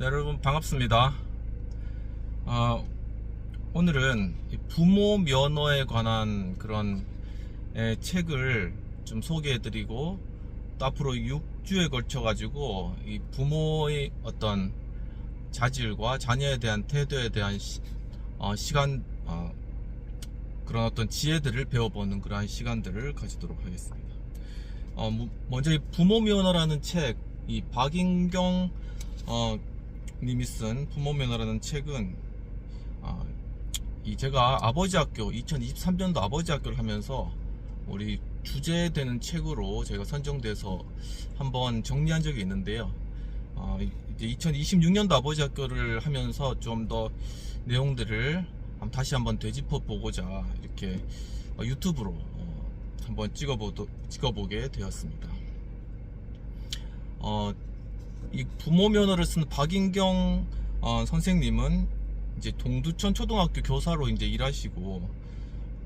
네, 여러분 반갑습니다. 오늘은 부모 면허에 관한 그런 책을 좀 소개해드리고, 또 앞으로 6주에 걸쳐 가지고 이 부모의 어떤 자질과 자녀에 대한 태도에 대한 시간, 그런 어떤 지혜들을 배워보는 그러한 시간들을 가지도록 하겠습니다. 먼저 이 부모 면허라는 책, 이 박인경 님이 쓴 부모 면허라는 책은 제가 아버지 학교 2023년도 아버지 학교를 하면서 우리 주제되는 책으로 제가 선정돼서 한번 정리한 적이 있는데요. 이제 2026년도 아버지 학교를 하면서 좀 더 내용들을 다시 한번 되짚어 보고자 이렇게 유튜브로 한번 찍어보게 되었습니다. 이 부모 면허를 쓴 박인경 선생님은 이제 동두천 초등학교 교사로 이제 일하시고,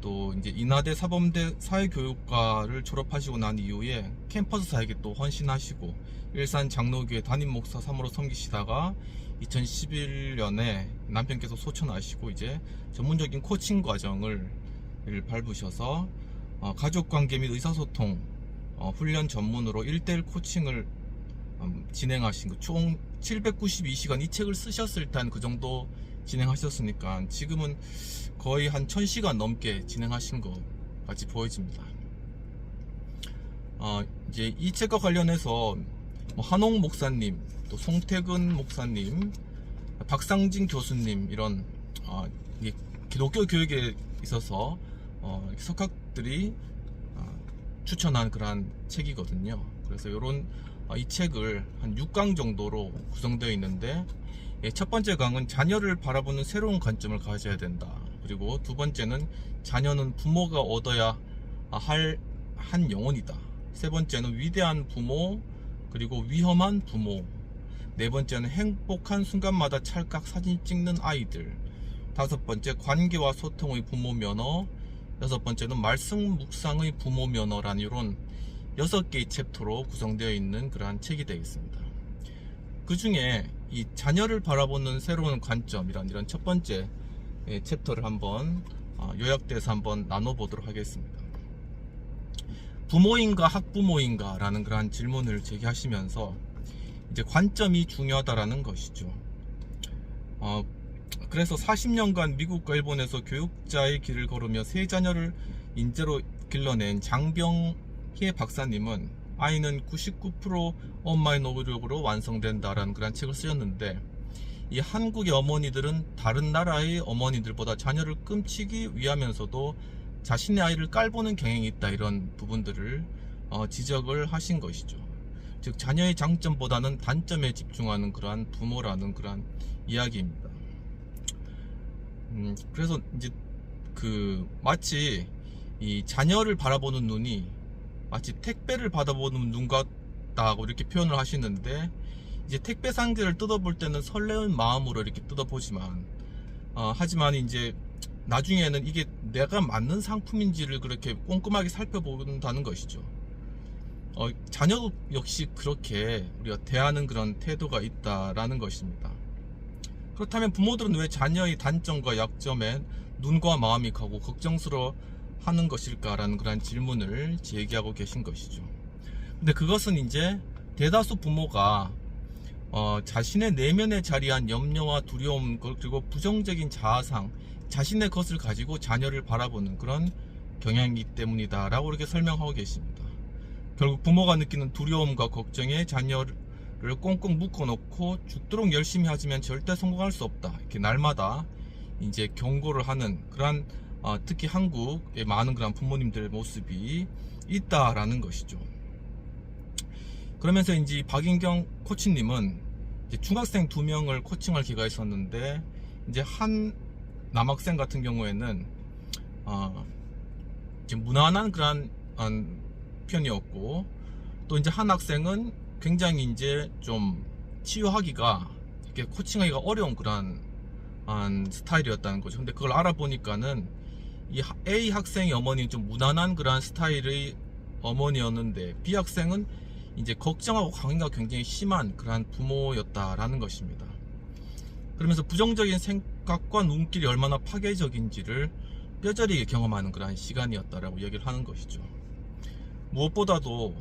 또 이제 인하대 사범대 사회교육과를 졸업하시고 난 이후에 캠퍼스 사역에 또 헌신하시고, 일산 장로교회 담임 목사 3으로 섬기시다가 2011년에 남편께서 소천하시고 이제 전문적인 코칭 과정을 밟으셔서 가족관계 및 의사소통 훈련 전문으로 1:1 코칭을 진행하신 거, 총 792시간 이 책을 쓰셨을 때 한 그 정도 진행하셨으니까 지금은 거의 한 1000시간 넘게 진행하신 것 같이 보여집니다. 이제 이 책과 관련해서 한홍 목사님, 또 송태근 목사님, 박상진 교수님, 이런 기독교 교육에 있어서 석학들이 추천한 그러한 책이거든요. 그래서 이 책을 한 6강 정도로 구성되어 있는데, 첫 번째 강은 자녀를 바라보는 새로운 관점을 가져야 된다. 그리고 두 번째는 자녀는 부모가 얻어야 할 한 영혼이다. 세 번째는 위대한 부모, 그리고 위험한 부모. 네 번째는 행복한 순간마다 찰칵 사진 찍는 아이들. 다섯 번째, 관계와 소통의 부모 면허. 여섯 번째는 말씀 묵상의 부모 면허라는 이런 6개의 챕터로 구성되어 있는 그러한 책이 되겠습니다. 그 중에 이 자녀를 바라보는 새로운 관점이란 이런 첫 번째 챕터를 한번 요약돼서 한번 나눠보도록 하겠습니다. 부모인가 학부모인가 라는 그러한 질문을 제기하시면서 이제 관점이 중요하다라는 것이죠. 그래서 40년간 미국과 일본에서 교육자의 길을 걸으며 세 자녀를 인재로 길러낸 장병희 박사님은 아이는 99% 엄마의 노력으로 완성된다라는 그런 책을 쓰셨는데, 이 한국의 어머니들은 다른 나라의 어머니들보다 자녀를 끔찍이 위하면서도 자신의 아이를 깔보는 경향이 있다, 이런 부분들을 지적을 하신 것이죠. 즉 자녀의 장점보다는 단점에 집중하는 그러한 부모라는 그러한 이야기입니다. 그래서 이제 마치 이 자녀를 바라보는 눈이 마치 택배를 받아보는 눈 같다고 이렇게 표현을 하시는데, 이제 택배 상자를 뜯어볼 때는 설레는 마음으로 이렇게 뜯어보지만, 하지만 이제 나중에는 이게 내가 맞는 상품인지를 그렇게 꼼꼼하게 살펴본다는 것이죠. 자녀도 역시 그렇게 우리가 대하는 그런 태도가 있다라는 것입니다. 그렇다면 부모들은 왜 자녀의 단점과 약점에 눈과 마음이 가고 걱정스러워 하는 것일까라는 그런 질문을 제기하고 계신 것이죠. 근데 그것은 이제 대다수 부모가 자신의 내면에 자리한 염려와 두려움, 그리고 부정적인 자아상, 자신의 것을 가지고 자녀를 바라보는 그런 경향이기 때문이다 라고 이렇게 설명하고 계십니다. 결국 부모가 느끼는 두려움과 걱정에 자녀를 꽁꽁 묶어놓고 죽도록 열심히 하지만 절대 성공할 수 없다, 이렇게 날마다 이제 경고를 하는 그런 특히 한국의 많은 그런 부모님들의 모습이 있다라는 것이죠. 그러면서 이제 박인경 코치님은 이제 중학생 2명을 코칭할 기회가 있었는데, 이제 한 남학생 같은 경우에는 이제 무난한 그런 편이었고, 또 이제 한 학생은 굉장히 이제 좀 치유하기가, 이렇게 코칭하기가 어려운 그런 스타일이었다는 거죠. 근데 그걸 알아보니까는 이 A 학생의 어머니는 좀 무난한 그런 스타일의 어머니였는데, B 학생은 이제 걱정하고 관계가 굉장히 심한 그러한 부모였다라는 것입니다. 그러면서 부정적인 생각과 눈길이 얼마나 파괴적인지를 뼈저리게 경험하는 그러한 시간이었다라고 얘기를 하는 것이죠. 무엇보다도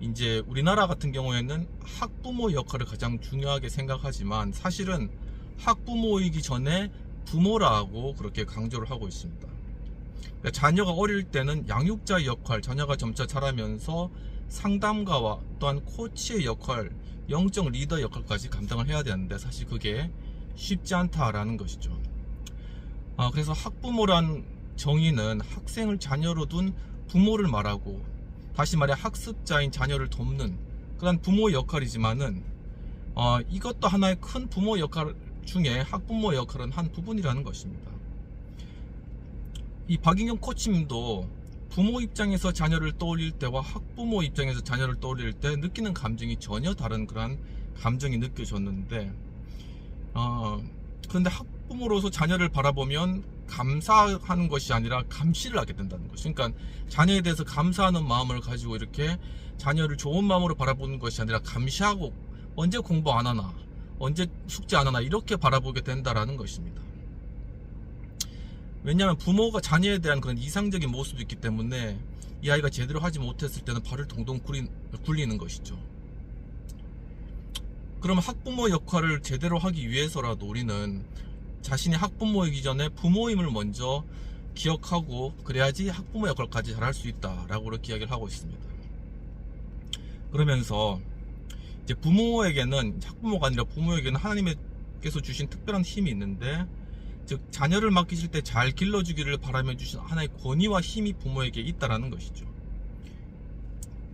이제 우리나라 같은 경우에는 학부모 역할을 가장 중요하게 생각하지만 사실은 학부모이기 전에 부모라고 그렇게 강조를 하고 있습니다. 그러니까 자녀가 어릴 때는 양육자의 역할, 자녀가 점차 자라면서 상담가와 또한 코치의 역할, 영적 리더 역할까지 감당을 해야 되는데 사실 그게 쉽지 않다라는 것이죠. 그래서 학부모란 정의는 학생을 자녀로 둔 부모를 말하고, 다시 말해 학습자인 자녀를 돕는 그런 부모 역할이지만은 이것도 하나의 큰 부모 역할 중에 학부모 역할은 한 부분이라는 것입니다. 이 박인경 코치님도 부모 입장에서 자녀를 떠올릴 때와 학부모 입장에서 자녀를 떠올릴 때 느끼는 감정이 전혀 다른 그런 감정이 느껴졌는데, 그런데 학부모로서 자녀를 바라보면 감사하는 것이 아니라 감시를 하게 된다는 것이, 그러니까 자녀에 대해서 감사하는 마음을 가지고 이렇게 자녀를 좋은 마음으로 바라보는 것이 아니라 감시하고 언제 공부 안 하나, 언제 숙제 안 하나 이렇게 바라보게 된다라는 것입니다. 왜냐하면 부모가 자녀에 대한 그런 이상적인 모습이 있기 때문에 이 아이가 제대로 하지 못했을 때는 발을 동동 굴리는 것이죠. 그러면 학부모 역할을 제대로 하기 위해서라도 우리는 자신이 학부모이기 전에 부모임을 먼저 기억하고 그래야지 학부모 역할까지 잘할 수 있다라고 그렇게 이야기를 하고 있습니다. 그러면서 이제 부모에게는, 학부모가 아니라 부모에게는 하나님께서 주신 특별한 힘이 있는데, 즉 자녀를 맡기실 때 잘 길러주기를 바라며 주신 하나의 권위와 힘이 부모에게 있다라는 것이죠.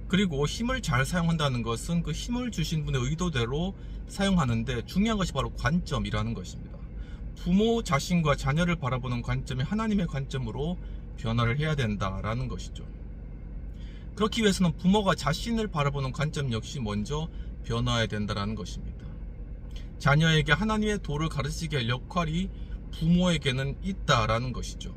그리고 힘을 잘 사용한다는 것은 그 힘을 주신 분의 의도대로 사용하는데 중요한 것이 바로 관점이라는 것입니다. 부모 자신과 자녀를 바라보는 관점이 하나님의 관점으로 변화를 해야 된다라는 것이죠. 그렇기 위해서는 부모가 자신을 바라보는 관점 역시 먼저 변화해야 된다라는 것입니다. 자녀에게 하나님의 도를 가르치게 할 역할이 부모에게는 있다라는 것이죠.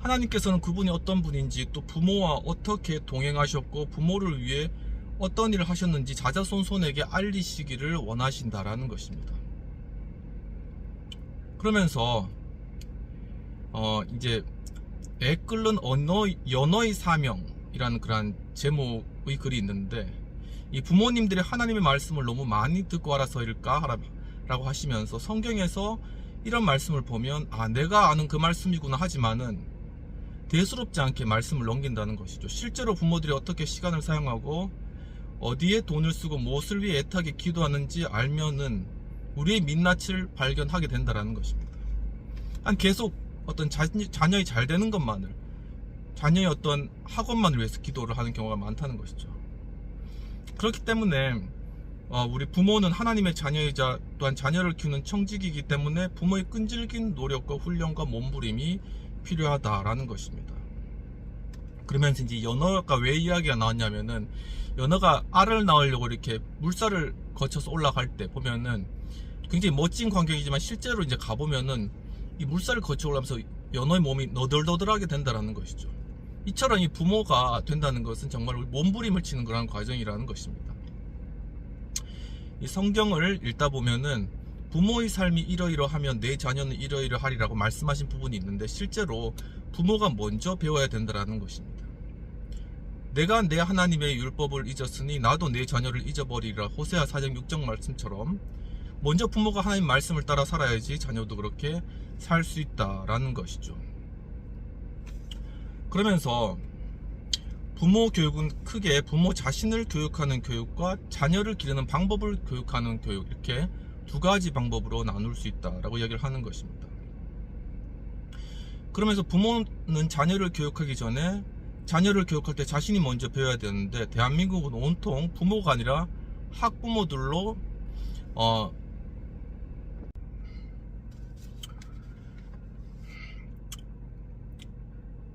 하나님께서는 그분이 어떤 분인지, 또 부모와 어떻게 동행하셨고 부모를 위해 어떤 일을 하셨는지 자자손손에게 알리시기를 원하신다라는 것입니다. 그러면서 이제 애 끓는 연어의 사명이라는 그런 제목의 글이 있는데, 이 부모님들이 하나님의 말씀을 너무 많이 듣고 알아서일까 라고 하시면서 성경에서 이런 말씀을 보면 내가 아는 그 말씀이구나 하지만은 대수롭지 않게 말씀을 넘긴다는 것이죠. 실제로 부모들이 어떻게 시간을 사용하고 어디에 돈을 쓰고 무엇을 위해 애타게 기도하는지 알면은 우리의 민낯을 발견하게 된다는 것입니다. 계속 어떤 자녀의 잘 되는 것만을, 자녀의 어떤 학원만을 위해서 기도를 하는 경우가 많다는 것이죠. 그렇기 때문에 우리 부모는 하나님의 자녀이자 또한 자녀를 키우는 청직이기 때문에 부모의 끈질긴 노력과 훈련과 몸부림이 필요하다라는 것입니다. 그러면서 이제 연어가 왜 이야기가 나왔냐면은, 연어가 알을 낳으려고 이렇게 물살을 거쳐서 올라갈 때 보면은 굉장히 멋진 광경이지만 실제로 이제 가보면은 이 물살을 거쳐 올라가면서 연어의 몸이 너덜너덜하게 된다는 것이죠. 이처럼 이 부모가 된다는 것은 정말 몸부림을 치는 그런 과정이라는 것입니다. 이 성경을 읽다 보면은 부모의 삶이 이러이러하면 내 자녀는 이러이러하리라고 말씀하신 부분이 있는데, 실제로 부모가 먼저 배워야 된다는 것입니다. 내가 내 하나님의 율법을 잊었으니 나도 내 자녀를 잊어버리리라, 호세아 4장 6절 말씀처럼 먼저 부모가 하나님 말씀을 따라 살아야지 자녀도 그렇게 살 수 있다라는 것이죠. 그러면서 부모 교육은 크게 부모 자신을 교육하는 교육과 자녀를 기르는 방법을 교육하는 교육, 이렇게 두 가지 방법으로 나눌 수 있다라고 이야기를 하는 것입니다. 그러면서 부모는 자녀를 교육하기 전에 자녀를 교육할 때 자신이 먼저 배워야 되는데, 대한민국은 온통 부모가 아니라 학부모들로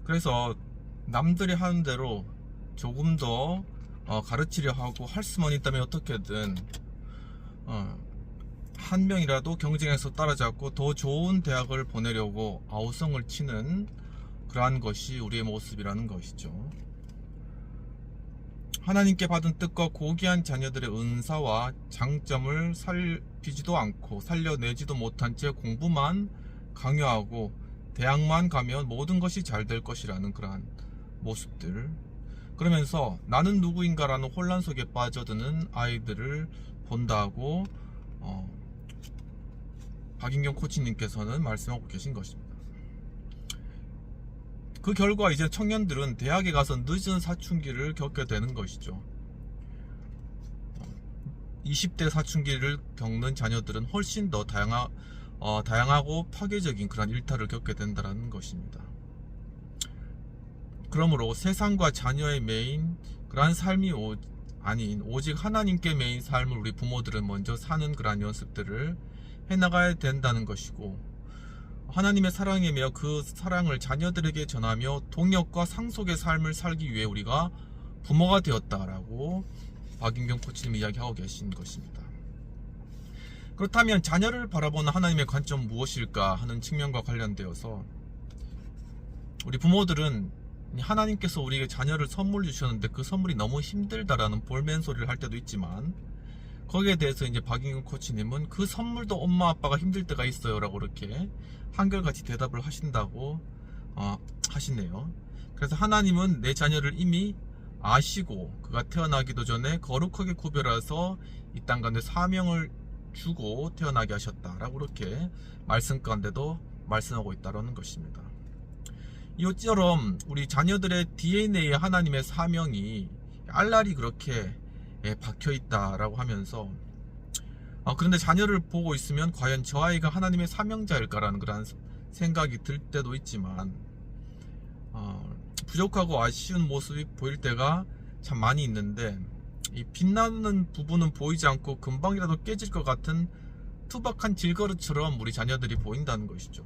그래서 남들이 하는 대로 조금 더 가르치려 하고, 할 수만 있다면 어떻게든 한 명이라도 경쟁에서 따라잡고 더 좋은 대학을 보내려고 아우성을 치는 그러한 것이 우리의 모습이라는 것이죠. 하나님께 받은 뜻과 고귀한 자녀들의 은사와 장점을 살피지도 않고 살려내지도 못한 채 공부만 강요하고 대학만 가면 모든 것이 잘 될 것이라는 그러한 모습들, 그러면서 나는 누구인가라는 혼란 속에 빠져드는 아이들을 본다고 박인경 코치님께서는 말씀하고 계신 것입니다. 그 결과 이제 청년들은 대학에 가서 늦은 사춘기를 겪게 되는 것이죠. 20대 사춘기를 겪는 자녀들은 훨씬 더 다양하고 파괴적인 그런 일탈을 겪게 된다는 것입니다. 그러므로 세상과 자녀의 메인 그러한 삶이 아닌 오직 하나님께 메인 삶을 우리 부모들은 먼저 사는 그러한 연습들을 해나가야 된다는 것이고, 하나님의 사랑에 매여 그 사랑을 자녀들에게 전하며 동역과 상속의 삶을 살기 위해 우리가 부모가 되었다라고 박인경 코치님이 이야기하고 계신 것입니다. 그렇다면 자녀를 바라보는 하나님의 관점 무엇일까 하는 측면과 관련되어서, 우리 부모들은 하나님께서 우리에게 자녀를 선물 주셨는데 그 선물이 너무 힘들다라는 볼멘 소리를 할 때도 있지만, 거기에 대해서 이제 박인경 코치님은 그 선물도 엄마 아빠가 힘들 때가 있어요 라고 이렇게 한결같이 대답을 하신다고 하시네요. 그래서 하나님은 내 자녀를 이미 아시고 그가 태어나기도 전에 거룩하게 구별해서 이 땅 가운데 사명을 주고 태어나게 하셨다라고 이렇게 말씀 가운데도 말씀하고 있다는 것입니다. 이처럼 우리 자녀들의 DNA에 하나님의 사명이 알알이 그렇게 박혀있다라고 하면서, 그런데 자녀를 보고 있으면 과연 저 아이가 하나님의 사명자일까라는 그런 생각이 들 때도 있지만, 부족하고 아쉬운 모습이 보일 때가 참 많이 있는데, 이 빛나는 부분은 보이지 않고 금방이라도 깨질 것 같은 투박한 질그릇처럼 우리 자녀들이 보인다는 것이죠.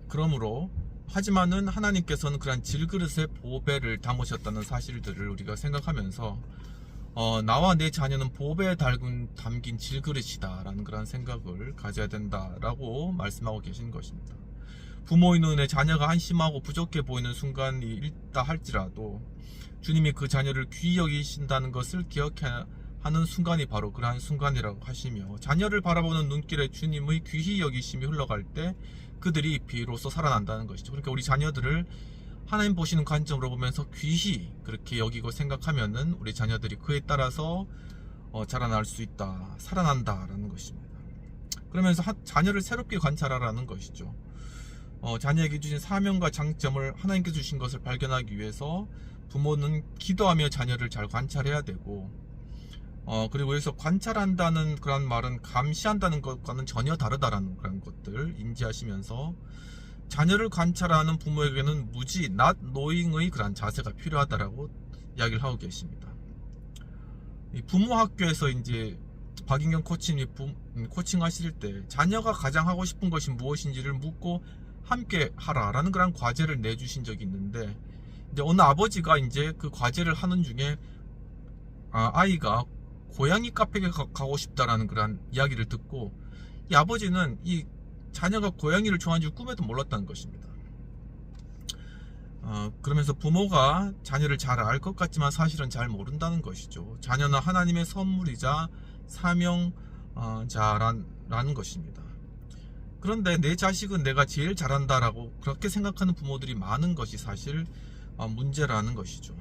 그러므로 하지만은 하나님께서는 그런 질그릇에 보배를 담으셨다는 사실들을 우리가 생각하면서 나와 내 자녀는 보배에 담긴 질그릇이다 라는 그런 생각을 가져야 된다라고 말씀하고 계신 것입니다. 부모의 눈에 자녀가 한심하고 부족해 보이는 순간이 있다 할지라도 주님이 그 자녀를 귀히 여기신다는 것을 기억해야 하는 순간이 바로 그러한 순간이라고 하시며, 자녀를 바라보는 눈길에 주님의 귀히 여기심이 흘러갈 때 그들이 비로소 살아난다는 것이죠. 그러니까 우리 자녀들을 하나님 보시는 관점으로 보면서 귀히 그렇게 여기고 생각하면은 우리 자녀들이 그에 따라서 자라날 수 있다, 살아난다라는 것입니다. 그러면서 자녀를 새롭게 관찰하라는 것이죠. 자녀에게 주신 사명과 장점을 하나님께 주신 것을 발견하기 위해서 부모는 기도하며 자녀를 잘 관찰해야 되고, 그리고 여기서 관찰한다는 그런 말은 감시한다는 것과는 전혀 다르다라는 그런 것들 인지하시면서, 자녀를 관찰하는 부모에게는 무지 not knowing의 그런 자세가 필요하다라고 이야기를 하고 계십니다. 이 부모 학교에서 이제 박인경 코치님이 코칭 하실 때 자녀가 가장 하고 싶은 것이 무엇인지를 묻고 함께 하라라는 그런 과제를 내주신 적이 있는데, 이제 어느 아버지가 이제 그 과제를 하는 중에 아이가 고양이 카페에 가고 싶다라는 그런 이야기를 듣고, 이 아버지는 이 자녀가 고양이를 좋아하는 줄 꿈에도 몰랐다는 것입니다. 그러면서 부모가 자녀를 잘 알 것 같지만 사실은 잘 모른다는 것이죠. 자녀는 하나님의 선물이자 사명자라는 것입니다. 그런데 내 자식은 내가 제일 잘한다라고 그렇게 생각하는 부모들이 많은 것이 사실 문제라는 것이죠.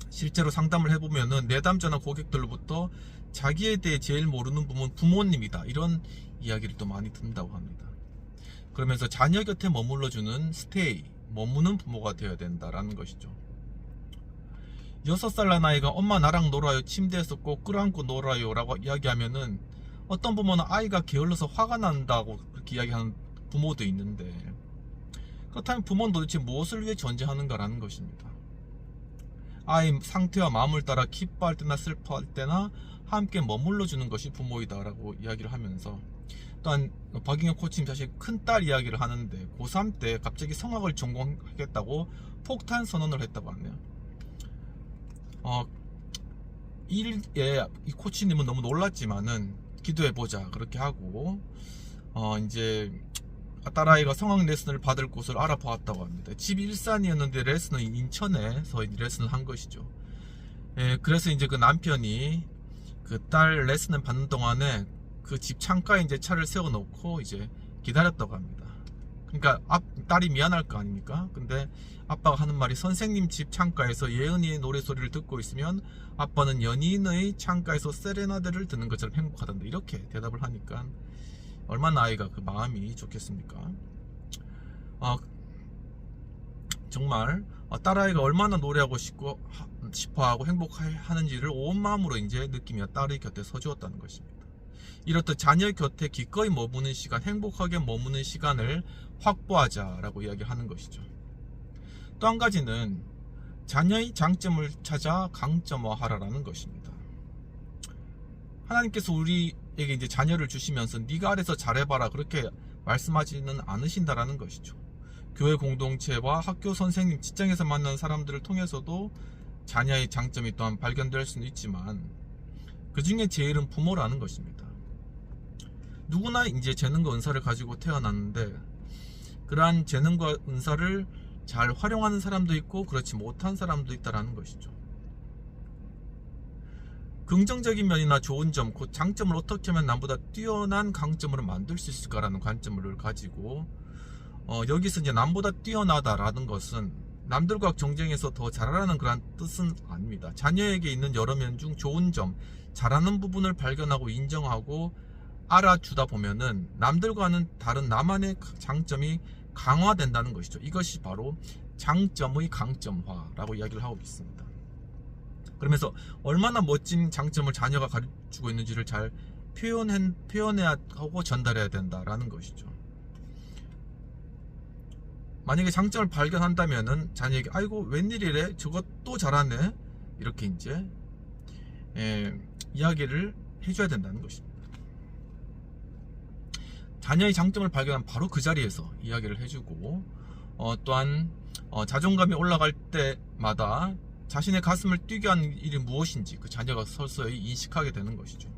실제로 상담을 해보면은 내담자나 고객들로부터 자기에 대해 제일 모르는 부모는 부모님이다, 이런 이야기를 또 많이 듣는다고 합니다. 그러면서 자녀 곁에 머물러주는 머무는 부모가 되어야 된다라는 것이죠. 6살 난 아이가 엄마 나랑 놀아요, 침대에서 꼭 끌어안고 놀아요 라고 이야기하면은 어떤 부모는 아이가 게을러서 화가 난다고 그렇게 이야기하는 부모도 있는데, 그렇다면 부모는 도대체 무엇을 위해 존재하는가라는 것입니다. 아이 상태와 마음을 따라 기뻐할 때나 슬퍼할 때나 함께 머물러 주는 것이 부모이다 라고 이야기를 하면서, 또한 박인경 코치님 사실 큰딸 이야기를 하는데 고3 때 갑자기 성악을 전공하겠다고 폭탄 선언을 했다고 하네요. 이 코치님은 너무 놀랐지만은 기도해보자 그렇게 하고 이제 딸아이가 성악 레슨을 받을 곳을 알아보았다고 합니다. 집이 일산이었는데 레슨은 인천에서 레슨을 한 것이죠. 그래서 이제 그 남편이 그 딸 레슨을 받는 동안에 그 집 창가에 이제 차를 세워놓고 이제 기다렸다고 합니다. 그러니까 딸이 미안할 거 아닙니까? 근데 아빠가 하는 말이, 선생님 집 창가에서 예은이의 노래소리를 듣고 있으면 아빠는 연인의 창가에서 세레나데를 듣는 것처럼 행복하단다, 이렇게 대답을 하니까 얼마나 아이가 그 마음이 좋겠습니까? 정말 딸아이가 얼마나 노래하고 싶어하고 행복하는지를 온 마음으로 이제 느끼며 딸의 곁에 서주었다는 것입니다. 이렇듯 자녀 곁에 기꺼이 머무는 시간, 행복하게 머무는 시간을 확보하자라고 이야기하는 것이죠. 또 한 가지는 자녀의 장점을 찾아 강점화하라라는 것입니다. 하나님께서 우리에게 이제 자녀를 주시면서 네가 아래서 잘해봐라 그렇게 말씀하지는 않으신다라는 것이죠. 교회 공동체와 학교 선생님, 직장에서 만난 사람들을 통해서도 자녀의 장점이 또한 발견될 수는 있지만 그 중에 제일은 부모라는 것입니다. 누구나 이제 재능과 은사를 가지고 태어났는데 그러한 재능과 은사를 잘 활용하는 사람도 있고 그렇지 못한 사람도 있다는 것이죠. 긍정적인 면이나 좋은 점, 곧 장점을 어떻게 하면 남보다 뛰어난 강점으로 만들 수 있을까라는 관점을 가지고 여기서 이제 남보다 뛰어나다라는 것은 남들과 경쟁해서 더 잘하라는 그런 뜻은 아닙니다. 자녀에게 있는 여러 면 중 좋은 점, 잘하는 부분을 발견하고 인정하고 알아주다 보면은 남들과는 다른 나만의 장점이 강화된다는 것이죠. 이것이 바로 장점의 강점화라고 이야기를 하고 있습니다. 그러면서 얼마나 멋진 장점을 자녀가 가지고 있는지를 잘 표현해야 하고 전달해야 된다라는 것이죠. 만약에 장점을 발견한다면은 자녀에게 아이고 웬일이래, 저것도 잘하네, 이렇게 이제 이야기를 해줘야 된다는 것입니다. 자녀의 장점을 발견한 바로 그 자리에서 이야기를 해주고 또한 자존감이 올라갈 때마다 자신의 가슴을 뛰게 하는 일이 무엇인지 그 자녀가 서서히 인식하게 되는 것이죠.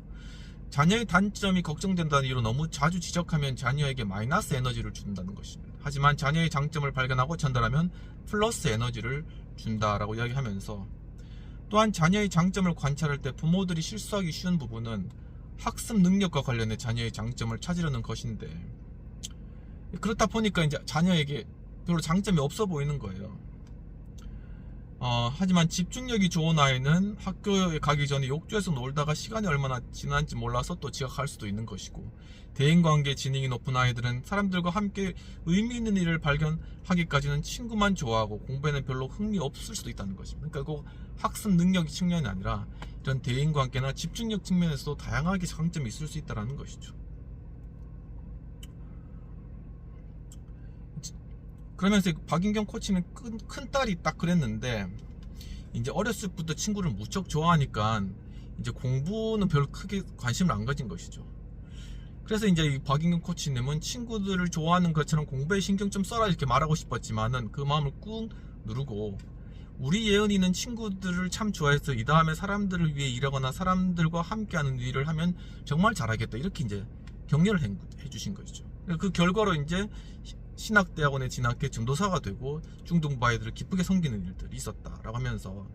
자녀의 단점이 걱정된다는 이유로 너무 자주 지적하면 자녀에게 마이너스 에너지를 준다는 것입니다. 하지만 자녀의 장점을 발견하고 전달하면 플러스 에너지를 준다라고 이야기하면서, 또한 자녀의 장점을 관찰할 때 부모들이 실수하기 쉬운 부분은 학습 능력과 관련해 자녀의 장점을 찾으려는 것인데, 그렇다 보니까 이제 자녀에게 별로 장점이 없어 보이는 거예요. 하지만 집중력이 좋은 아이는 학교에 가기 전에 욕조에서 놀다가 시간이 얼마나 지난지 몰라서 또 지각할 수도 있는 것이고, 대인관계 지능이 높은 아이들은 사람들과 함께 의미 있는 일을 발견하기까지는 친구만 좋아하고 공부에는 별로 흥미 없을 수도 있다는 것입니다. 그러니까 꼭 학습 능력 측면이 아니라 이런 대인관계나 집중력 측면에서도 다양하게 장점이 있을 수 있다는 것이죠. 그러면서 박인경 코치는 큰 딸이 딱 그랬는데, 이제 어렸을 때부터 친구를 무척 좋아하니까 이제 공부는 별로 크게 관심을 안 가진 것이죠. 그래서 이제 이 박인경 코치님은 친구들을 좋아하는 것처럼 공부에 신경 좀 써라 이렇게 말하고 싶었지만은 그 마음을 꾹 누르고, 우리 예은이는 친구들을 참 좋아해서 이 다음에 사람들을 위해 일하거나 사람들과 함께하는 일을 하면 정말 잘하겠다, 이렇게 이제 격려를 해주신 것이죠. 그 결과로 이제 신학대학원에 진학해 전도사가 되고 중등부 아이들을 기쁘게 섬기는 일들이 있었다라고 하면서,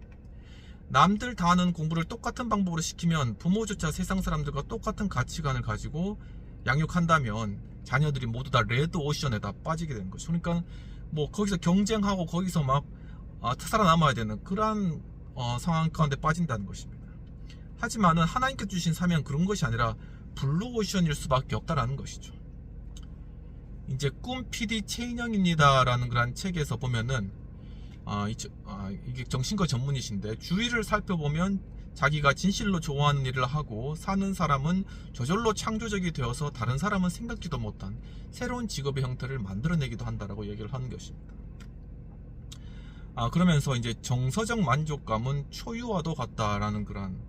남들 다 하는 공부를 똑같은 방법으로 시키면 부모조차 세상 사람들과 똑같은 가치관을 가지고 양육한다면 자녀들이 모두 다 레드 오션에다 빠지게 되는 거죠. 그러니까 뭐 거기서 경쟁하고 거기서 막 살아남아야 되는 그러한 상황 가운데 빠진다는 것입니다. 하지만은 하나님께 주신 사명은 그런 것이 아니라 블루 오션일 수밖에 없다라는 것이죠. 이제 꿈 PD 최인영입니다 라는 그런 책에서 보면은 이게 정신과 전문이신데, 주위를 살펴보면 자기가 진실로 좋아하는 일을 하고 사는 사람은 저절로 창조적이 되어서 다른 사람은 생각지도 못한 새로운 직업의 형태를 만들어내기도 한다라고 얘기를 하는 것입니다. 그러면서 이제 정서적 만족감은 초유와도 같다라는 그런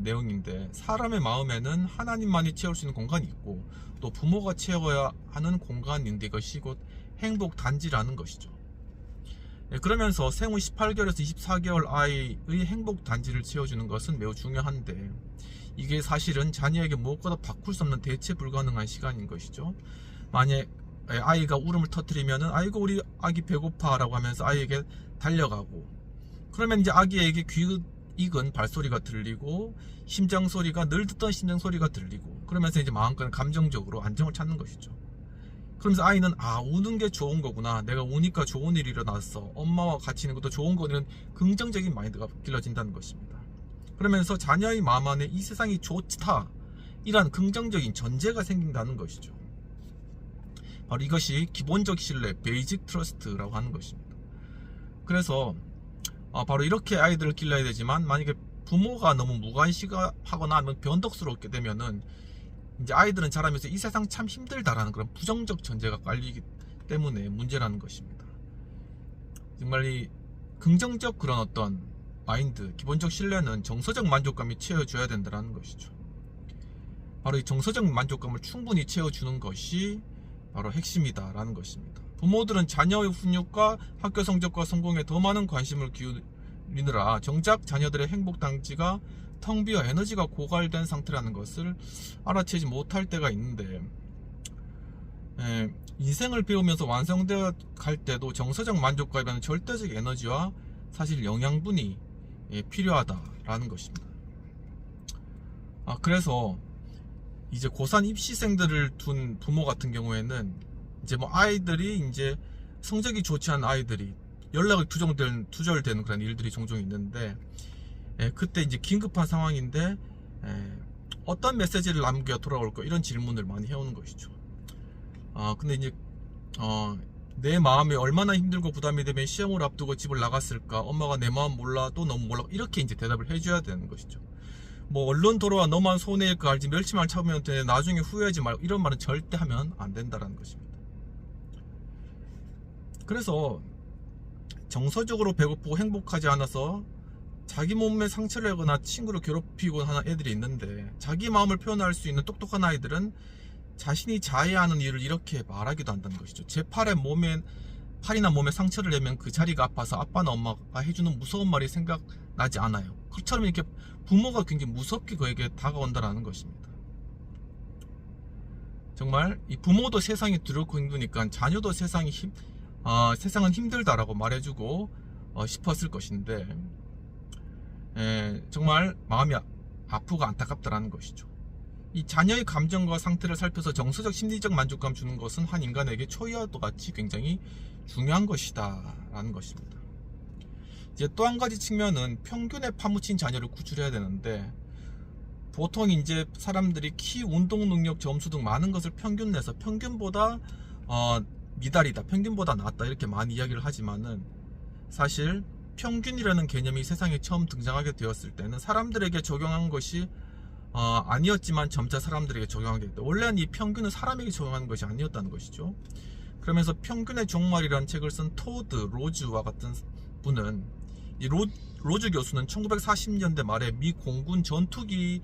내용인데, 사람의 마음에는 하나님만이 채울 수 있는 공간이 있고 또 부모가 채워야 하는 공간인데 이것이 곧 행복 단지라는 것이죠. 그러면서 생후 18개월에서 24개월 아이의 행복 단지를 채워주는 것은 매우 중요한데, 이게 사실은 자녀에게 무엇보다 바꿀 수 없는 대체 불가능한 시간인 것이죠. 만약 아이가 울음을 터뜨리면은 아이고 우리 아기 배고파 라고 하면서 아이에게 달려가고, 그러면 이제 아기에게 귀 익은 발소리가 들리고 심장 소리가, 늘 듣던 심장 소리가 들리고, 그러면서 이제 마음껏 감정적으로 안정을 찾는 것이죠. 그러면서 아이는 우는 게 좋은 거구나, 내가 우니까 좋은 일이 일어났어, 엄마와 같이 있는 것도 좋은 거, 이런 긍정적인 마인드가 길러진다는 것입니다. 그러면서 자녀의 마음 안에 이 세상이 좋다, 이러한 긍정적인 전제가 생긴다는 것이죠. 바로 이것이 기본적 신뢰, 베이직 트러스트라고 하는 것입니다. 그래서 바로 이렇게 아이들을 길러야 되지만, 만약에 부모가 너무 무관심하거나 하면 변덕스럽게 되면은 이제 아이들은 자라면서 이 세상 참 힘들다라는 그런 부정적 전제가 깔리기 때문에 문제라는 것입니다. 정말 이 긍정적 그런 어떤 마인드, 기본적 신뢰는 정서적 만족감이 채워줘야 된다는 것이죠. 바로 이 정서적 만족감을 충분히 채워주는 것이 바로 핵심이다라는 것입니다. 부모들은 자녀의 훈육과 학교 성적과 성공에 더 많은 관심을 기울이느라 정작 자녀들의 행복 단지가 텅 비어 에너지가 고갈된 상태라는 것을 알아채지 못할 때가 있는데, 인생을 배우면서 완성되어 갈 때도 정서적 만족감이라는 절대적 에너지와 사실 영양분이 필요하다라는 것입니다. 그래서 이제 고3 입시생들을 둔 부모 같은 경우에는 이제 아이들이 이제 성적이 좋지 않은 아이들이 연락이 두절되는 그런 일들이 종종 있는데, 그때 이제 긴급한 상황인데 어떤 메시지를 남겨 돌아올까, 이런 질문을 많이 해오는 것이죠. 근데 이제 내 마음이 얼마나 힘들고 부담이 되면 시험을 앞두고 집을 나갔을까, 엄마가 내 마음 몰라, 또 너무 몰라, 이렇게 이제 대답을 해줘야 되는 것이죠. 언론 돌아와 너만 손해일 거 알지, 멸치만 참으면 돼, 나중에 후회하지 말고, 이런 말은 절대 하면 안 된다는 것입니다. 그래서 정서적으로 배고프고 행복하지 않아서 자기 몸에 상처를 하거나 친구를 괴롭히고 하는 애들이 있는데, 자기 마음을 표현할 수 있는 똑똑한 아이들은 자신이 자해하는 일을 이렇게 말하기도 한다는 것이죠. 제 팔이나 몸에 상처를 내면 그 자리가 아파서 아빠나 엄마가 해주는 무서운 말이 생각나지 않아요. 그처럼 이렇게 부모가 굉장히 무섭게 그에게 다가온다는 것입니다. 정말 이 부모도 세상이 두렵고 힘드니까 자녀도 세상은 힘들다라고 말해주고 싶었을 것인데, 정말 마음이 아프고 안타깝다라는 것이죠. 이 자녀의 감정과 상태를 살펴서 정서적 심리적 만족감 주는 것은 한 인간에게 초이와도 같이 굉장히 중요한 것이다 라는 것입니다. 이제 또 한 가지 측면은 평균에 파묻힌 자녀를 구출해야 되는데, 보통 이제 사람들이 키, 운동 능력, 점수 등 많은 것을 평균 내서 평균보다 미달이다, 평균보다 낫다, 이렇게 많이 이야기를 하지만은, 사실 평균이라는 개념이 세상에 처음 등장하게 되었을 때는 사람들에게 적용한 것이 아니었지만 점차 사람들에게 적용하게 됐다. 원래는 이 평균은 사람에게 적용하는 것이 아니었다는 것이죠. 그러면서 평균의 종말이라는 책을 쓴 토드 로즈와 같은 분은, 이 로즈 교수는 1940년대 말에 미 공군 전투기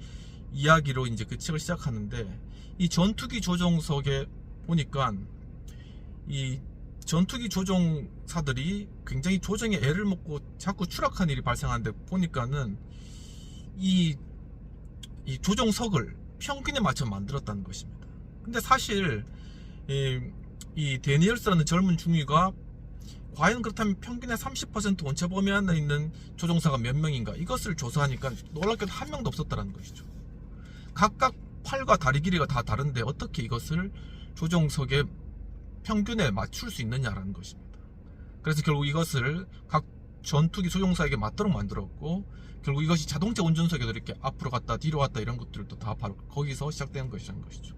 이야기로 이제 그 책을 시작하는데, 이 전투기 조종석에 보니까 이 전투기 조종사들이 굉장히 조정에 애를 먹고 자꾸 추락한 일이 발생하는데, 보니까는 이 조종석을 평균에 맞춰 만들었다는 것입니다. 근데 사실 이 데니얼스라는 젊은 중위가 과연 그렇다면 평균의 30% 원체 범위 안에 있는 조종사가 몇 명인가, 이것을 조사하니까 놀랍게도 한 명도 없었다는 것이죠. 각각 팔과 다리 길이가 다 다른데 어떻게 이것을 조종석의 평균에 맞출 수 있느냐라는 것입니다. 그래서 결국 이것을 각 전투기 조종사에게 맞도록 만들었고, 결국 이것이 자동차 운전석에도 이렇게 앞으로 갔다 뒤로 갔다 이런 것들도 다 바로 거기서 시작되는 것이라는 것이죠.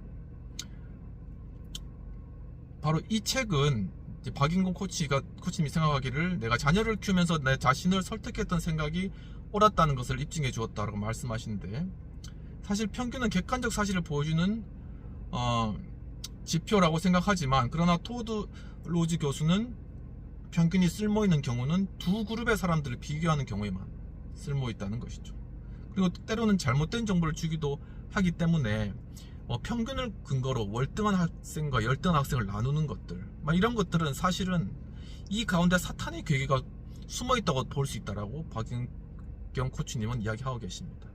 바로 이 책은 박인공 코치님이 생각하기를, 내가 자녀를 키우면서 내 자신을 설득했던 생각이 옳았다는 것을 입증해 주었다고 말씀하시는데, 사실 평균은 객관적 사실을 보여주는 지표라고 생각하지만, 그러나 토드 로즈 교수는 평균이 쓸모있는 경우는 두 그룹의 사람들을 비교하는 경우에만 쓸모있다는 것이죠. 그리고 때로는 잘못된 정보를 주기도 하기 때문에 평균을 근거로 월등한 학생과 열등한 학생을 나누는 것들, 이런 것들은 사실은 이 가운데 사탄의 계기가 숨어있다고 볼 수 있다라고 박인경 코치님은 이야기하고 계십니다.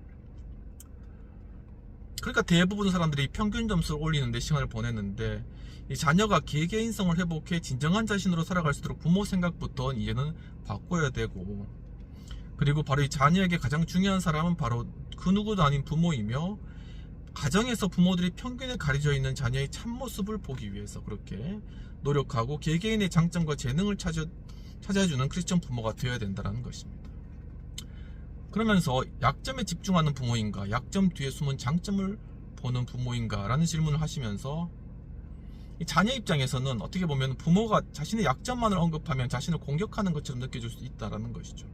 그러니까 대부분 사람들이 평균 점수를 올리는데 시간을 보냈는데, 이 자녀가 개개인성을 회복해 진정한 자신으로 살아갈 수 있도록 부모 생각부터 이제는 바꿔야 되고, 그리고 바로 이 자녀에게 가장 중요한 사람은 바로 그 누구도 아닌 부모이며, 가정에서 부모들이 평균에 가려져 있는 자녀의 참모습을 보기 위해서 그렇게 노력하고 개개인의 장점과 재능을 찾아주는 크리스천 부모가 되어야 된다는 것입니다. 그러면서 약점에 집중하는 부모인가, 약점 뒤에 숨은 장점을 보는 부모인가 라는 질문을 하시면서, 이 자녀 입장에서는 어떻게 보면 부모가 자신의 약점만을 언급하면 자신을 공격하는 것처럼 느껴질 수 있다는 것이죠.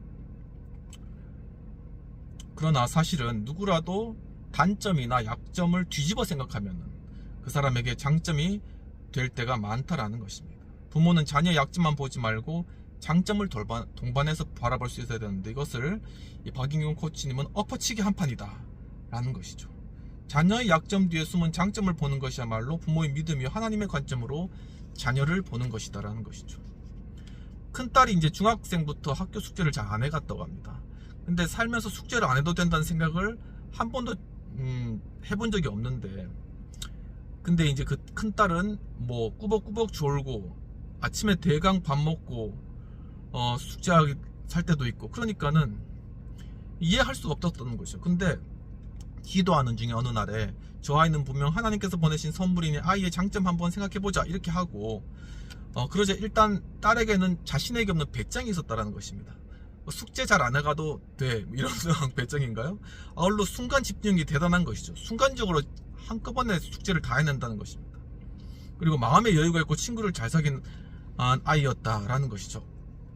그러나 사실은 누구라도 단점이나 약점을 뒤집어 생각하면 그 사람에게 장점이 될 때가 많다라는 것입니다. 부모는 자녀의 약점만 보지 말고 장점을 동반해서 바라볼 수 있어야 되는데, 이것을 이 박인경 코치님은 엎어치기 한판이다 라는 것이죠. 자녀의 약점 뒤에 숨은 장점을 보는 것이야말로 부모의 믿음이요 하나님의 관점으로 자녀를 보는 것이다 라는 것이죠. 큰딸이 이제 중학생부터 학교 숙제를 잘 안 해갔다고 합니다. 근데 살면서 숙제를 안 해도 된다는 생각을 한 번도 해본 적이 없는데, 근데 이제 그 큰딸은 뭐 꾸벅꾸벅 졸고 아침에 대강 밥 먹고 숙제하기 살 때도 있고, 그러니까는 이해할 수가 없었던 것이죠. 근데 기도하는 중에 어느 날에 저 아이는 분명 하나님께서 보내신 선물이니 아이의 장점 한번 생각해보자 이렇게 하고, 그러자 일단 딸에게는 자신에게 없는 배짱이 있었다라는 것입니다. 숙제 잘 안 해가도 돼 이런 배짱인가요? 아울러 순간 집중력이 대단한 것이죠. 순간적으로 한꺼번에 숙제를 다 해낸다는 것입니다. 그리고 마음의 여유가 있고 친구를 잘 사귄 아이였다라는 것이죠.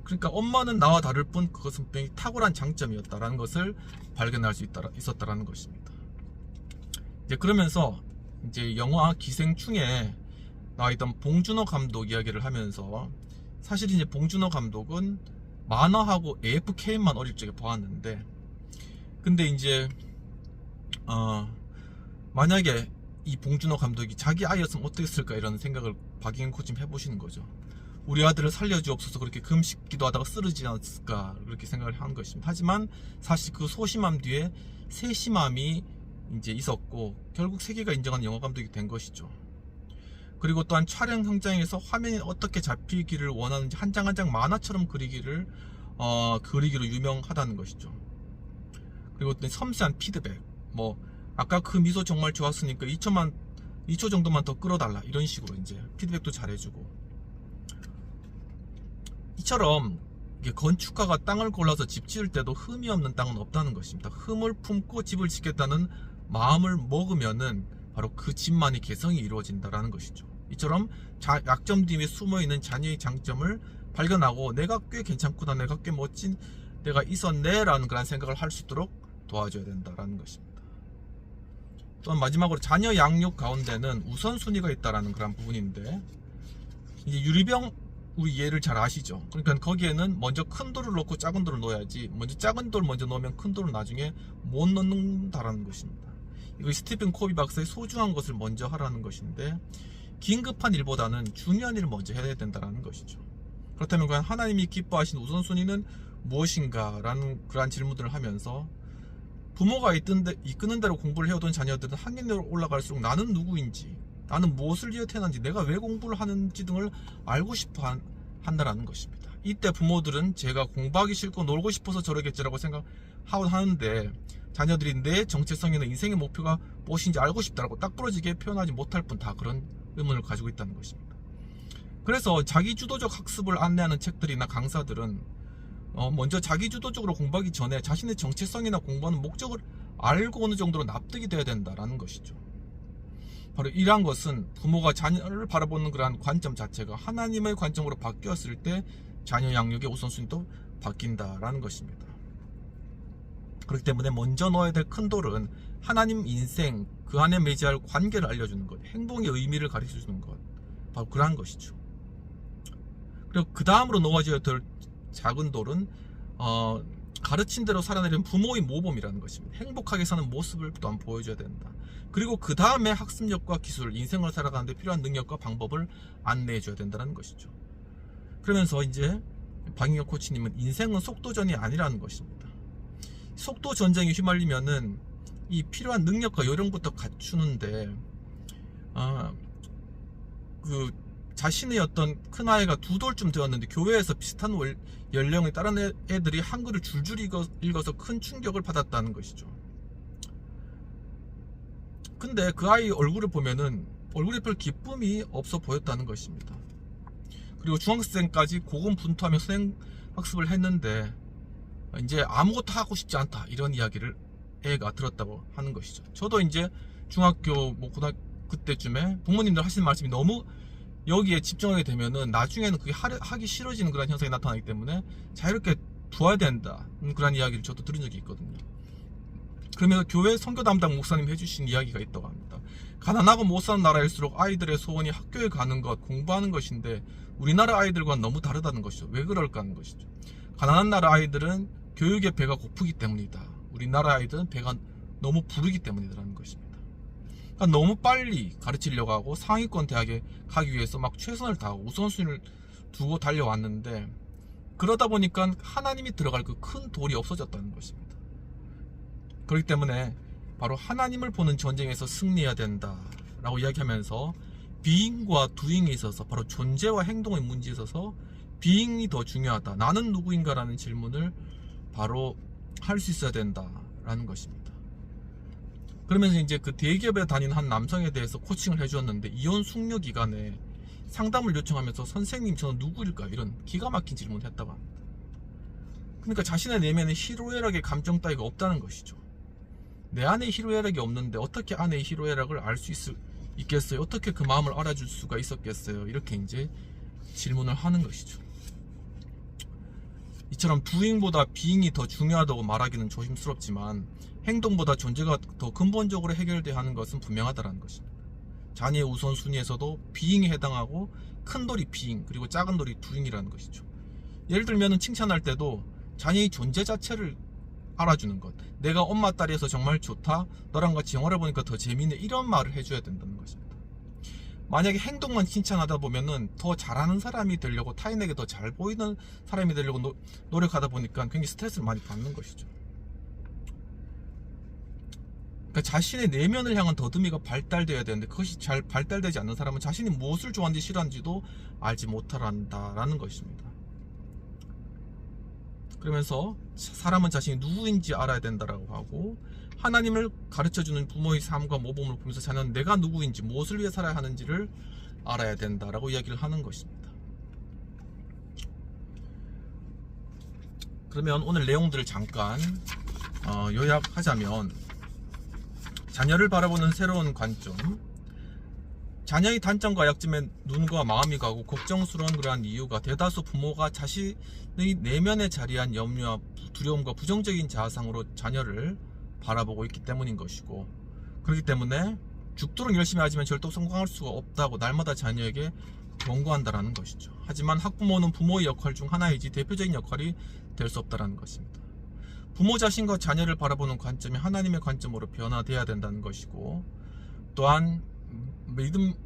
그러니까 엄마는 나와 다를 뿐 그것은 분명히 탁월한 장점이었다라는 것을 발견할 수 있었다라는 것입니다. 이제 그러면서 이제 영화 기생충에 나와있던 봉준호 감독 이야기를 하면서, 사실 이제 봉준호 감독은 만화하고 AFK만 어릴 적에 보았는데, 근데 이제 만약에 이 봉준호 감독이 자기 아이였으면 어땠을까 이런 생각을 박인경 코치님 해보시는 거죠. 우리 아들을 살려주옵소서 그렇게 금식 기도하다가 쓰러지지 않았을까 그렇게 생각을 한 것입니다. 하지만 사실 그 소심함 뒤에 세심함이 이제 있었고, 결국 세계가 인정하는 영화 감독이 된 것이죠. 그리고 또한 촬영 현장에서 화면이 어떻게 잡히기를 원하는지 한 장 한 장 만화처럼 그리기로 유명하다는 것이죠. 그리고 또 섬세한 피드백, 뭐 아까 그 미소 정말 좋았으니까 2초 정도만 더 끌어달라 이런 식으로 이제 피드백도 잘해주고, 이처럼 건축가가 땅을 골라서 집 지을 때도 흠이 없는 땅은 없다는 것입니다. 흠을 품고 집을 짓겠다는 마음을 먹으면은 바로 그 집만이 개성이 이루어진다라는 것이죠. 이처럼 약점 뒤에 숨어있는 자녀의 장점을 발견하고 내가 꽤 괜찮구나, 내가 꽤 멋진 내가 있었네 라는 그런 생각을 할 수 있도록 도와줘야 된다라는 것입니다. 또한 마지막으로 자녀 양육 가운데는 우선순위가 있다라는 그런 부분인데, 이제 유리병 우리 예를 잘 아시죠? 그러니까 거기에는 먼저 큰 돌을 넣고 작은 돌을 넣어야지, 먼저 작은 돌 먼저 넣으면 큰 돌을 나중에 못 넣는다라는 것입니다. 이거 스티븐 코비 박사의 소중한 것을 먼저 하라는 것인데, 긴급한 일보다는 중요한 일을 먼저 해야 된다는 것이죠. 그렇다면 과연 하나님이 기뻐하신 우선순위는 무엇인가 라는 그러한 질문들을 하면서, 부모가 이끄는 대로 공부를 해오던 자녀들은 학년으로 올라갈수록 나는 누구인지, 나는 무엇을 위해 태어난지, 내가 왜 공부를 하는지 등을 알고 싶어 한다라는 것입니다. 이때 부모들은 제가 공부하기 싫고 놀고 싶어서 저러겠지라고 생각하는데, 자녀들이 내 정체성이나 인생의 목표가 무엇인지 알고 싶다라고 딱 부러지게 표현하지 못할 뿐 다 그런 의문을 가지고 있다는 것입니다. 그래서 자기주도적 학습을 안내하는 책들이나 강사들은 먼저 자기주도적으로 공부하기 전에 자신의 정체성이나 공부하는 목적을 알고 어느 정도로 납득이 돼야 된다라는 것이죠. 바로 이러한 것은 부모가 자녀를 바라보는 그러한 관점 자체가 하나님의 관점으로 바뀌었을 때 자녀 양육의 우선순위도 바뀐다라는 것입니다. 그렇기 때문에 먼저 넣어야 될 큰 돌은 하나님 인생 그 안에 매개할 관계를 알려주는 것, 행복의 의미를 가르쳐주는 것, 바로 그러한 것이죠. 그리고 그 다음으로 넣어줘야 될 작은 돌은 가르친 대로 살아내는 부모의 모범이라는 것입니다. 행복하게 사는 모습을 또한 보여줘야 된다. 그리고 그 다음에 학습력과 기술, 인생을 살아가는 데 필요한 능력과 방법을 안내해줘야 된다는 것이죠. 그러면서 이제 박인경 코치님은 인생은 속도전이 아니라는 것입니다. 속도 전쟁에 휘말리면은 이 필요한 능력과 요령부터 갖추는데 그 자신의 어떤 큰아이가 2돌쯤 되었는데 교회에서 비슷한 연령의 다른 애들이 한글을 줄줄 읽어서 큰 충격을 받았다는 것이죠. 근데 그 아이 얼굴을 보면은 얼굴에 별 기쁨이 없어 보였다는 것입니다. 그리고 중학생까지 고군분투하며 수행 학습을 했는데 이제 아무것도 하고 싶지 않다, 이런 이야기를 애가 들었다고 하는 것이죠. 저도 이제 중학교 뭐 고등학교 그때쯤에 부모님들 하시는 말씀이 너무 여기에 집중하게 되면은 나중에는 그게 하기 싫어지는 그런 현상이 나타나기 때문에 자유롭게 두어야 된다, 그런 이야기를 저도 들은 적이 있거든요. 그러면서 교회 선교 담당 목사님 해주신 이야기가 있다고 합니다. 가난하고 못 사는 나라일수록 아이들의 소원이 학교에 가는 것, 공부하는 것인데 우리나라 아이들과는 너무 다르다는 것이죠. 왜 그럴까 하는 것이죠. 가난한 나라 아이들은 교육의 배가 고프기 때문이다. 우리나라 아이들은 배가 너무 부르기 때문이라는 것입니다. 그러니까 너무 빨리 가르치려고 하고 상위권 대학에 가기 위해서 막 최선을 다하고 우선순위를 두고 달려왔는데, 그러다 보니까 하나님이 들어갈 그 큰 돌이 없어졌다는 것입니다. 그렇기 때문에 바로 하나님을 보는 전쟁에서 승리해야 된다 라고 이야기하면서 being과 doing에 있어서 바로 존재와 행동의 문제에 있어서 being이 더 중요하다, 나는 누구인가 라는 질문을 바로 할 수 있어야 된다 라는 것입니다. 그러면서 이제 그 대기업에 다니는 한 남성에 대해서 코칭을 해주었는데 이혼 숙려 기간에 상담을 요청하면서 선생님 저는 누구일까, 이런 기가 막힌 질문을 했다고 합니다. 그러니까 자신의 내면에 희로애락의 감정 따위가 없다는 것이죠. 내 안에 희로애락이 없는데 어떻게 안에 희로애락을 알 수 있겠어요? 어떻게 그 마음을 알아줄 수가 있었겠어요? 이렇게 이제 질문을 하는 것이죠. 이처럼 doing보다 being이 더 중요하다고 말하기는 조심스럽지만 행동보다 존재가 더 근본적으로 해결돼야 하는 것은 분명하다는 것입니다. 자녀의 우선순위에서도 being에 해당하고 큰 돌이 being, 그리고 작은 돌이 doing이라는 것이죠. 예를 들면 칭찬할 때도 자녀의 존재 자체를 알아주는 것, 내가 엄마 딸이어서 정말 좋다, 너랑 같이 영화를 보니까 더 재미있네, 이런 말을 해줘야 된다는 것입니다. 만약에 행동만 칭찬하다 보면은 더 잘하는 사람이 되려고, 타인에게 더 잘 보이는 사람이 되려고 노력하다 보니까 굉장히 스트레스를 많이 받는 것이죠. 그러니까 자신의 내면을 향한 더듬이가 발달되어야 되는데 그것이 잘 발달되지 않는 사람은 자신이 무엇을 좋아하는지 싫어하는지도 알지 못한다라는 것입니다. 그러면서 사람은 자신이 누구인지 알아야 된다라고 하고, 하나님을 가르쳐주는 부모의 삶과 모범을 보면서 자녀는 내가 누구인지, 무엇을 위해 살아야 하는지를 알아야 된다라고 이야기를 하는 것입니다. 그러면 오늘 내용들을 잠깐 요약하자면, 자녀를 바라보는 새로운 관점, 자녀의 단점과 약점에 눈과 마음이 가고 걱정스러운 그러한 이유가 대다수 부모가 자신의 내면에 자리한 염려와 두려움과 부정적인 자아상으로 자녀를 바라보고 있기 때문인 것이고, 그렇기 때문에 죽도록 열심히 하지만 절대 성공할 수가 없다고 날마다 자녀에게 경고한다라는 것이죠. 하지만 학부모는 부모의 역할 중 하나이지 대표적인 역할이 될 수 없다라는 것입니다. 부모 자신과 자녀를 바라보는 관점이 하나님의 관점으로 변화돼야 된다는 것이고, 또한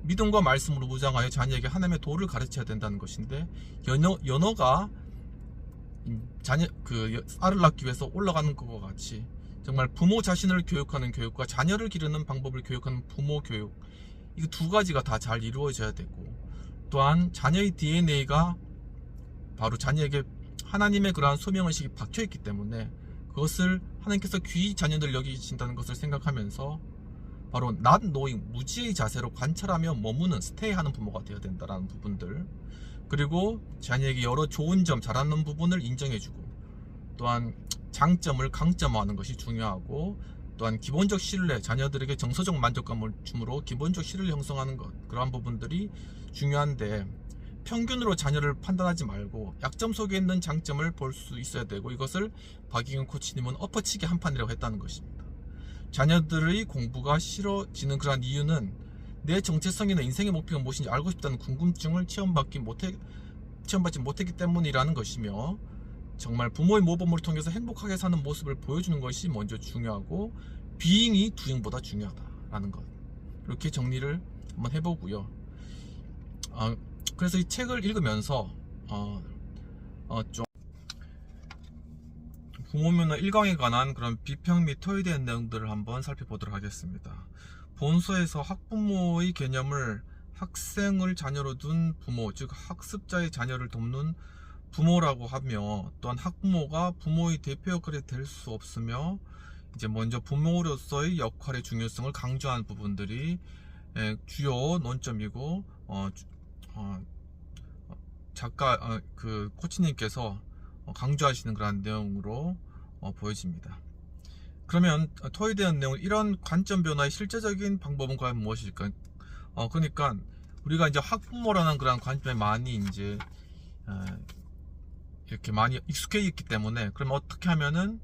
믿음과 말씀으로 무장하여 자녀에게 하나님의 도를 가르쳐야 된다는 것인데, 연어가 알을 낳기 위해서 올라가는 것과 같이 정말 부모 자신을 교육하는 교육과 자녀를 기르는 방법을 교육하는 부모 교육, 이 두 가지가 다 잘 이루어져야 되고, 또한 자녀의 DNA가 바로 자녀에게 하나님의 그러한 소명의식이 박혀있기 때문에 그것을 하나님께서 귀히 자녀들 여기신다는 것을 생각하면서 바로 not knowing, 무지의 자세로 관찰하며 머무는, 스테이하는 부모가 되어야 된다는 부분들, 그리고 자녀에게 여러 좋은 점, 잘하는 부분을 인정해주고, 또한 장점을 강점화하는 것이 중요하고, 또한 기본적 신뢰, 자녀들에게 정서적 만족감을 주므로 기본적 신뢰를 형성하는 것, 그러한 부분들이 중요한데, 평균으로 자녀를 판단하지 말고 약점 속에 있는 장점을 볼 수 있어야 되고, 이것을 박희경 코치님은 엎어치기 한판이라고 했다는 것입니다. 자녀들의 공부가 싫어지는 그러한 이유는 내 정체성이나 인생의 목표가 무엇인지 알고 싶다는 궁금증을 체험받지 못했기 때문이라는 것이며, 정말 부모의 모범을 통해서 행복하게 사는 모습을 보여주는 것이 먼저 중요하고, being이 doing보다 중요하다라는 것, 이렇게 정리를 한번 해보고요. 그래서 이 책을 읽으면서 좀 부모면허 1강에 관한 그런 비평 및 토의에 대한 내용들을 한번 살펴보도록 하겠습니다. 본서에서 학부모의 개념을 학생을 자녀로 둔 부모, 즉 학습자의 자녀를 돕는 부모라고 하며, 또한 학부모가 부모의 대표 역할이 될 수 없으며, 이제 먼저 부모로서의 역할의 중요성을 강조한 부분들이 주요 논점이고, 작가 그 코치님께서 강조하시는 그런 내용으로 보여집니다. 그러면 토의에 대한 내용, 이런 관점 변화의 실제적인 방법은 과연 무엇일까? 그러니까 우리가 이제 학부모라는 그런 관점에 많이 이제 이렇게 많이 익숙해 있기 때문에, 그러면 어떻게 하면은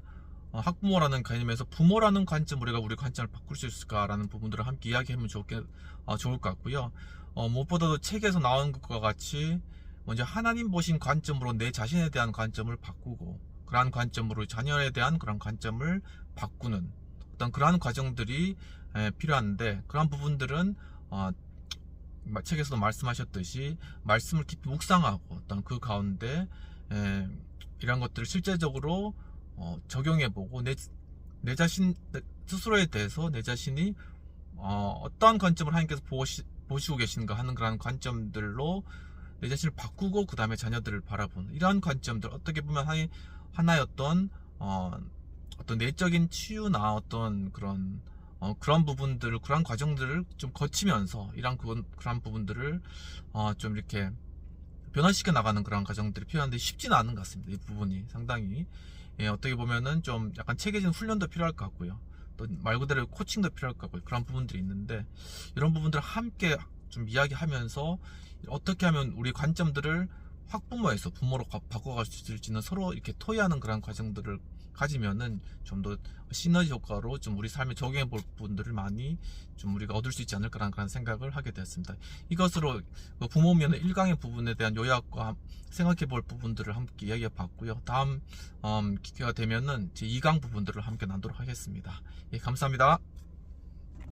학부모라는 개념에서 부모라는 관점, 우리 관점을 바꿀 수 있을까라는 부분들을 함께 이야기하면 좋을 것 같고요. 무엇보다도 책에서 나온 것과 같이 먼저 하나님 보신 관점으로 내 자신에 대한 관점을 바꾸고, 그러한 관점으로 자녀에 대한 그런 관점을 바꾸는 어떤 그러한 과정들이 필요한데, 그러한 부분들은 책에서도 말씀하셨듯이 말씀을 깊이 묵상하고 어떤 그 가운데 이런 것들을 실제적으로 적용해보고 내 자신 스스로에 대해서 내 자신이 어떠한 관점을 하나님께서 보시고 계신가 하는 그런 관점들로 내 자신을 바꾸고 그 다음에 자녀들을 바라보는 이러한 관점들, 어떻게 보면 하나의 어떤 내적인 치유나 어떤 그런 부분들을, 그런 과정들을 좀 거치면서 그런 부분들을 좀 이렇게 변화시켜 나가는 그런 과정들이 필요한데 쉽지는 않은 것 같습니다. 이 부분이 상당히 어떻게 보면은 좀 약간 체계적인 훈련도 필요할 것 같고요. 또 말 그대로 코칭도 필요할 것 같고요. 그런 부분들이 있는데, 이런 부분들을 함께 좀 이야기하면서 어떻게 하면 우리 관점들을 학부모에서 부모로 바꿔갈 수 있을지는 서로 이렇게 토의하는 그런 과정들을 가지면은 좀 더 시너지 효과로 좀 우리 삶에 적용해 볼 부분들을 많이 좀 우리가 얻을 수 있지 않을까라는 그런 생각을 하게 되었습니다. 이것으로 부모면의 1강의 부분에 대한 요약과 생각해 볼 부분들을 함께 이야기해 봤고요. 다음 기회가 되면은 제 2강 부분들을 함께 나누도록 하겠습니다. 예, 감사합니다.